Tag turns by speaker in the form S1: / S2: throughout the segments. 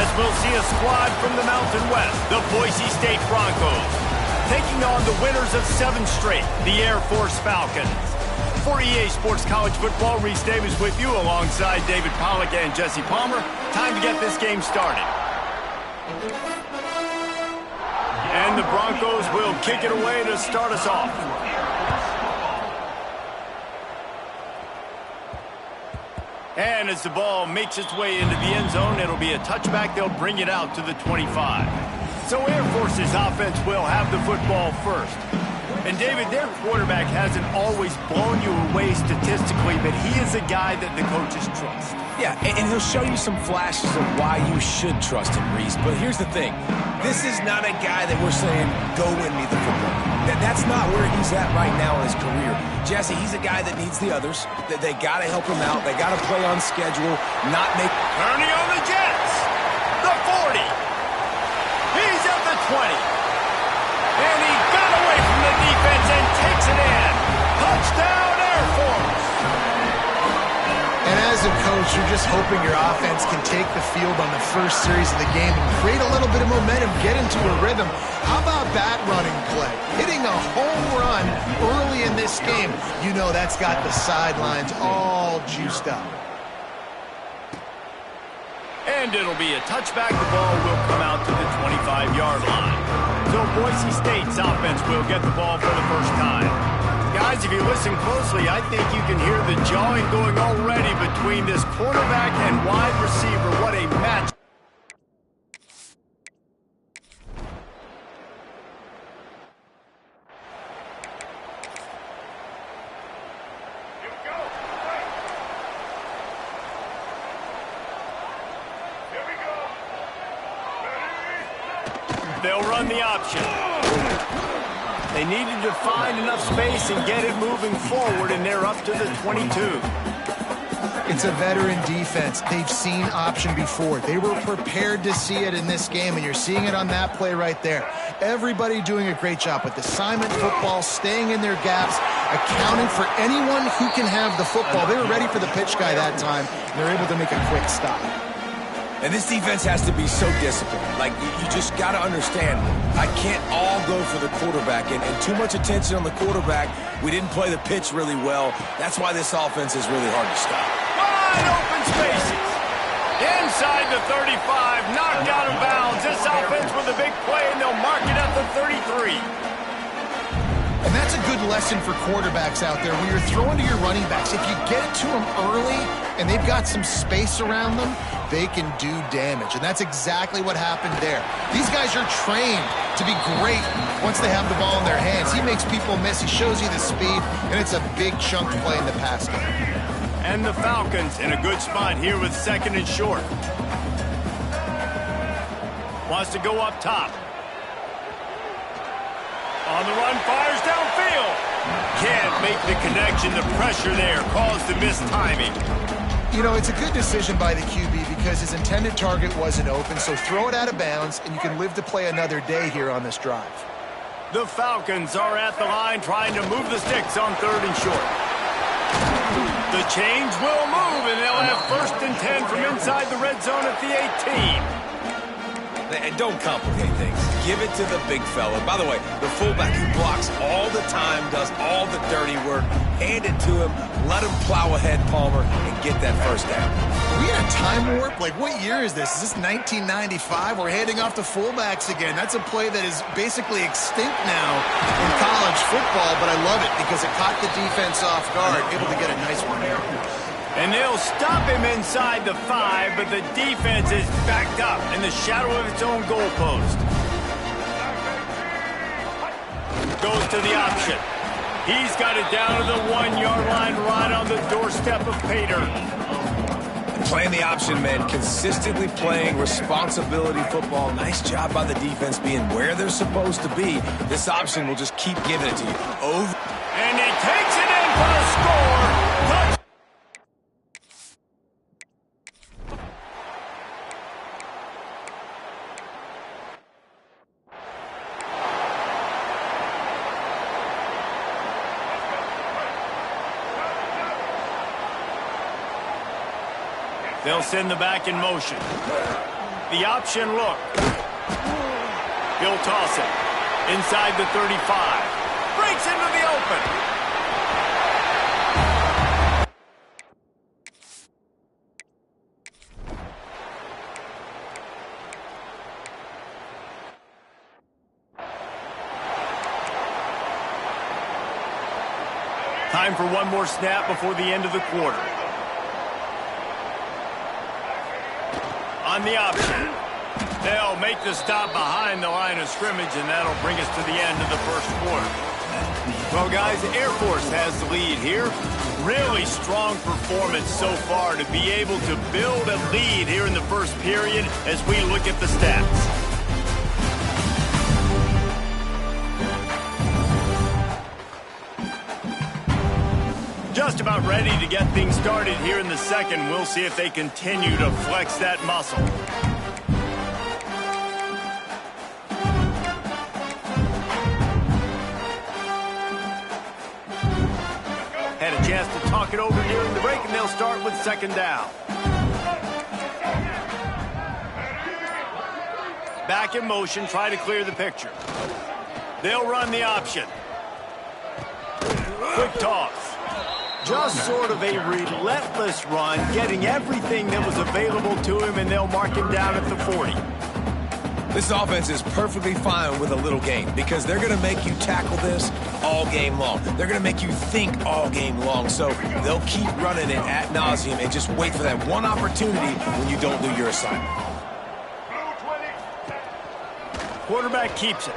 S1: as we'll see a squad from the Mountain West, the Boise State Broncos, taking on the winners of 7 straight, the Air Force Falcons. For EA Sports College Football, Reese Davis with you alongside David Pollack and Jesse Palmer. Time to get this game started. And the Broncos will kick it away to start us off. And as the ball makes its way into the end zone, it'll be a touchback. They'll bring it out to the 25. So Air Force's offense will have the football first. And David, their quarterback hasn't always blown you away statistically, but he is a guy that the coaches trust.
S2: Yeah, and he'll show you some flashes of why you should trust him, Reese. But here's the thing. This is not a guy that we're saying, go win me the football. That's not where he's at right now in his career. Jesse, he's a guy that needs the others. They got to help him out. They got to play on schedule, not make...
S1: Turning on the Jets. The 40. He's at the 20. And he got away from the defense and takes it in. Touchdown, Air Force.
S3: And as a coach, you're just hoping your offense can take the field on the first series of the game and create a little bit of momentum, get into a rhythm. How about that running play? Hitting a home run early in this game. You know that's got the sidelines all juiced up.
S1: And it'll be a touchback. The ball will come out to the 25-yard line. So Boise State's offense will get the ball for the first time. Guys, if you listen closely, I think you can hear the jawing going already between this quarterback and wide receiver. What a match. They'll run the option. They needed to find enough space and get it moving forward, and they're up to the 22.
S3: It's a veteran defense. They've seen option before. They were prepared to see it in this game, and you're seeing it on that play right there. Everybody doing a great job with assignment football, staying in their gaps, accounting for anyone who can have the football. They were ready for the pitch guy that time, and they're able to make a quick stop.
S2: And this defense has to be so disciplined. Like, you just got to understand, I can't all go for the quarterback. And too much attention on the quarterback. We didn't play the pitch really well. That's why this offense is really hard to stop.
S1: Wide open spaces. Inside the 35, knocked out of bounds. This offense with a big play, and they'll mark it at the 33.
S3: And that's a good lesson for quarterbacks out there. When you're throwing to your running backs, if you get it to them early and they've got some space around them, they can do damage. And that's exactly what happened there. These guys are trained to be great once they have the ball in their hands. He makes people miss. He shows you the speed, and it's a big chunk play in the pass game.
S1: And the Falcons in a good spot here with second and short. Wants to go up top. On the run, fires downfield. Can't make the connection. The pressure there caused the missed timing.
S3: You know, it's a good decision by the QB because his intended target wasn't open, so throw it out of bounds, and you can live to play another day here on this drive.
S1: The Falcons are at the line trying to move the sticks on third and short. The change will move, and they'll have first and 10 from inside the red zone at the 18.
S2: And don't complicate things. Give it to the big fella. By the way, the fullback who blocks all the time, does all the dirty work. Hand it to him. Let him plow ahead, Palmer, and get that first down.
S3: Are we in a time warp? Like, what year is this? Is this 1995? We're handing off to fullbacks again. That's a play that is basically extinct now in college football, but I love it because it caught the defense off guard, able to get a nice one there.
S1: And they'll stop him inside the 5, but the defense is backed up in the shadow of its own goalpost. Goes to the option. He's got it down to the 1-yard line right on the doorstep of Pater.
S2: Playing the option, man. Consistently playing responsibility football. Nice job by the defense being where they're supposed to be. This option will just keep giving it to you. Over.
S1: And he takes it in for the score. Touch. They'll send the back in motion. The option look. He'll toss it. Inside the 35. Breaks into the open. Time for one more snap before the end of the quarter. On the option. They'll make the stop behind the line of scrimmage, and that'll bring us to the end of the first quarter. Well, guys, Air Force has the lead here. Really strong performance so far to be able to build a lead here in the first period as we look at the stats. Just about ready to get things started here in the second. We'll see if they continue to flex that muscle. Had a chance to talk it over during the break, and they'll start with second down. Back in motion, try to clear the picture. They'll run the option. Quick toss. Just sort of a relentless run, getting everything that was available to him, and they'll mark him down at the 40.
S2: This offense is perfectly fine with a little game because they're going to make you tackle this all game long. They're going to make you think all game long. So they'll keep running it ad nauseum and just wait for that one opportunity when you don't do your assignment.
S1: Quarterback keeps it.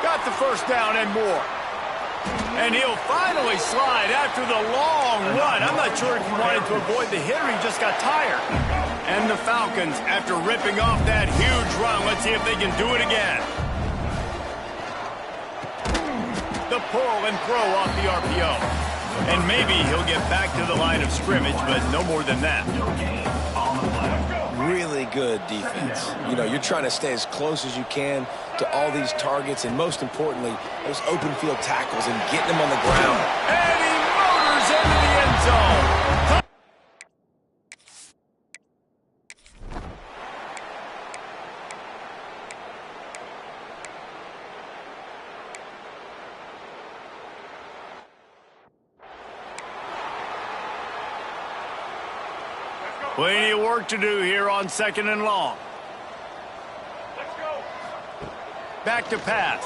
S1: Got the first down and more. And he'll finally slide after the long run. I'm not sure if he wanted to avoid the hit or he just got tired. And the Falcons, after ripping off that huge run, let's see if they can do it again. The pull and throw off the RPO. And maybe he'll get back to the line of scrimmage, but no more than that.
S2: Really good defense. You know, you're trying to stay as close as you can to all these targets, and most importantly, those open field tackles and getting them on the ground.
S1: And he motors into the end zone. Plenty of work to do here on second and long. Let's go. Back to pass.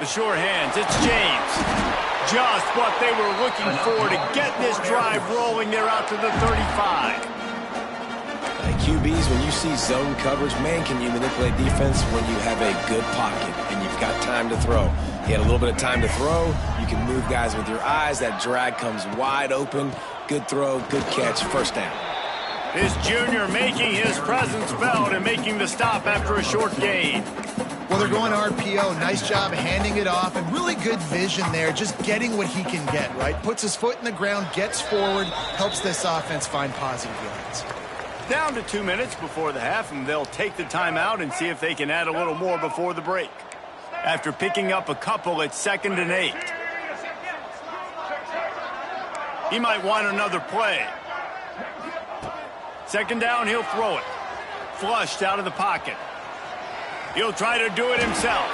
S1: The sure hands. It's James. Just what they were looking for to get this drive rolling. They're out to the 35.
S2: QBs, when you see zone coverage, man, can you manipulate defense when you have a good pocket and you've got time to throw. You had a little bit of time to throw. You can move guys with your eyes. That drag comes wide open. Good throw, good catch, first down.
S1: This junior making his presence felt and making the stop after a short gain.
S3: Well, they're going RPO. Nice job handing it off, and really good vision there, just getting what he can get, right? Puts his foot in the ground, gets forward, helps this offense find positive yards.
S1: Down to 2 minutes before the half, and they'll take the timeout and see if they can add a little more before the break. After picking up a couple, it's 2nd and 8. He might want another play. Second down, he'll throw it. Flushed out of the pocket. He'll try to do it himself.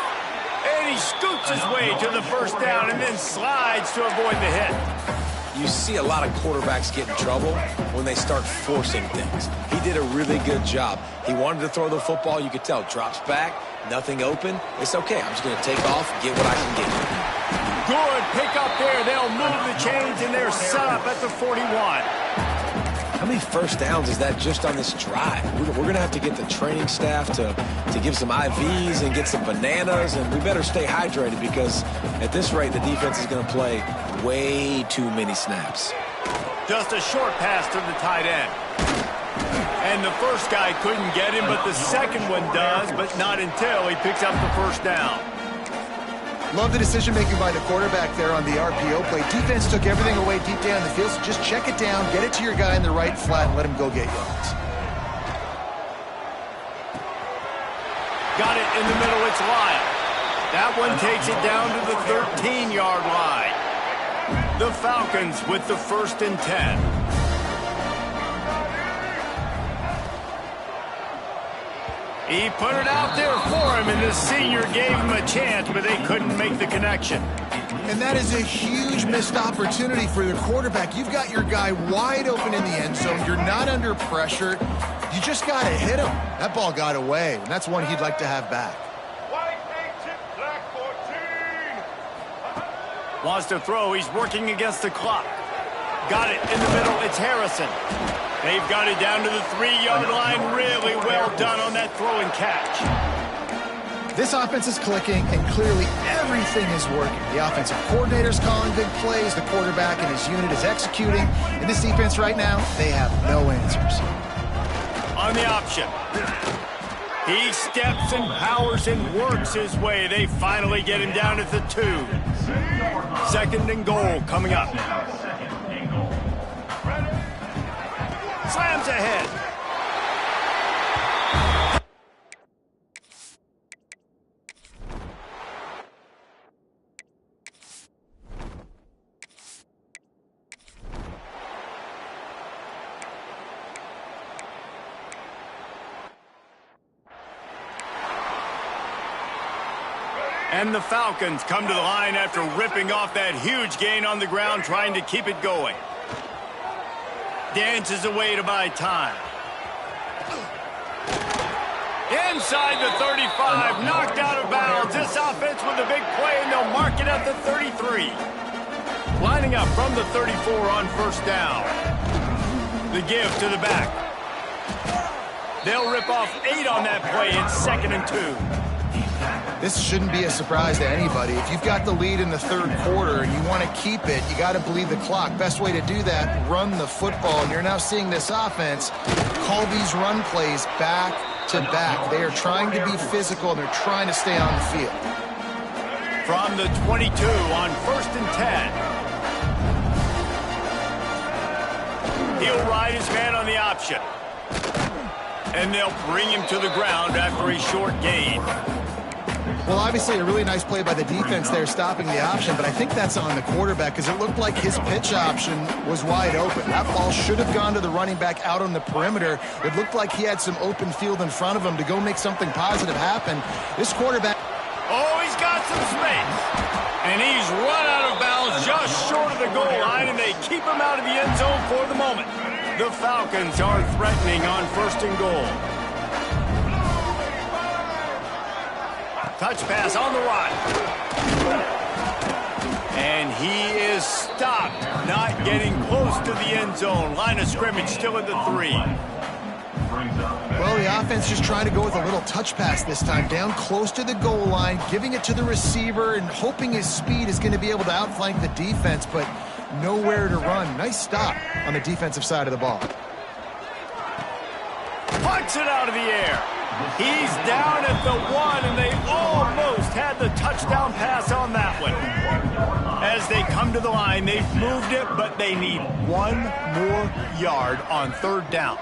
S1: And he scoots his way to the first down and then slides to avoid the hit.
S2: You see a lot of quarterbacks get in trouble when they start forcing things. He did a really good job. He wanted to throw the football. You could tell. Drops back, nothing open. It's okay. I'm just going to take off and get what I can get.
S1: Good pick up there. They'll move the chains, and they're set up at the 41.
S2: How many first downs is that just on this drive? We're going to have to get the training staff to give some IVs and get some bananas, and we better stay hydrated because at this rate, the defense is going to play way too many snaps.
S1: Just a short pass to the tight end. And the first guy couldn't get him, but the second one does, but not until he picks up the first down.
S3: Love the decision-making by the quarterback there on the RPO play. Defense took everything away deep down the field, so just check it down, get it to your guy in the right flat, and let him go get yards.
S1: Got it in the middle, it's Lyle. That one takes it down to the 13-yard line. The Falcons with the 1st and 10. He put it out there for him, and the senior gave him a chance, but they couldn't make the connection.
S3: And that is a huge missed opportunity for the quarterback. You've got your guy wide open in the end zone. You're not under pressure. You just got to hit him. That ball got away, and that's one he'd like to have back.
S1: Wants to throw. He's working against the clock. Got it in the middle. It's Harrison. They've got it down to the 3-yard line. Really well done on that throw and catch.
S3: This offense is clicking, and clearly everything is working. The offensive coordinator's calling good plays. The quarterback and his unit is executing. In this defense right now, they have no answers.
S1: On the option. He steps and powers and works his way. They finally get him down at the 2. 2nd and goal coming up. Slams ahead. And the Falcons come to the line after ripping off that huge gain on the ground, trying to keep it going. Dances away to buy time. Inside the 35, knocked out of bounds. This offense with a big play, and they'll mark it at the 33. Lining up from the 34 on 1st down. The give to the back. They'll rip off 8 on that play. It's 2nd and 2.
S3: This shouldn't be a surprise to anybody. If you've got the lead in the 3rd quarter and you want to keep it, you got to bleed the clock. Best way to do that, run the football. And you're now seeing this offense call these run plays back to back. They are trying to be physical, and they're trying to stay on the field.
S1: From the 22 on 1st and 10. He'll ride his man on the option. And they'll bring him to the ground after a short gain.
S3: Well, obviously a really nice play by the defense there stopping the option, but I think that's on the quarterback because it looked like his pitch option was wide open. That ball should have gone to the running back out on the perimeter. It looked like he had some open field in front of him to go make something positive happen. This quarterback...
S1: Oh, he's got some space. And he's run out of bounds just short of the goal line, and they keep him out of the end zone for the moment. The Falcons are threatening on 1st and goal. Touch pass on the run. And he is stopped, not getting close to the end zone. Line of scrimmage still at the 3.
S3: Well, the offense just trying to go with a little touch pass this time, down close to the goal line, giving it to the receiver and hoping his speed is going to be able to outflank the defense, but nowhere to run. Nice stop on the defensive side of the ball.
S1: Punts it out of the air. He's down at the 1, and they almost had the touchdown pass on that one. As they come to the line, they've moved it, but they need 1 more yard on 3rd down.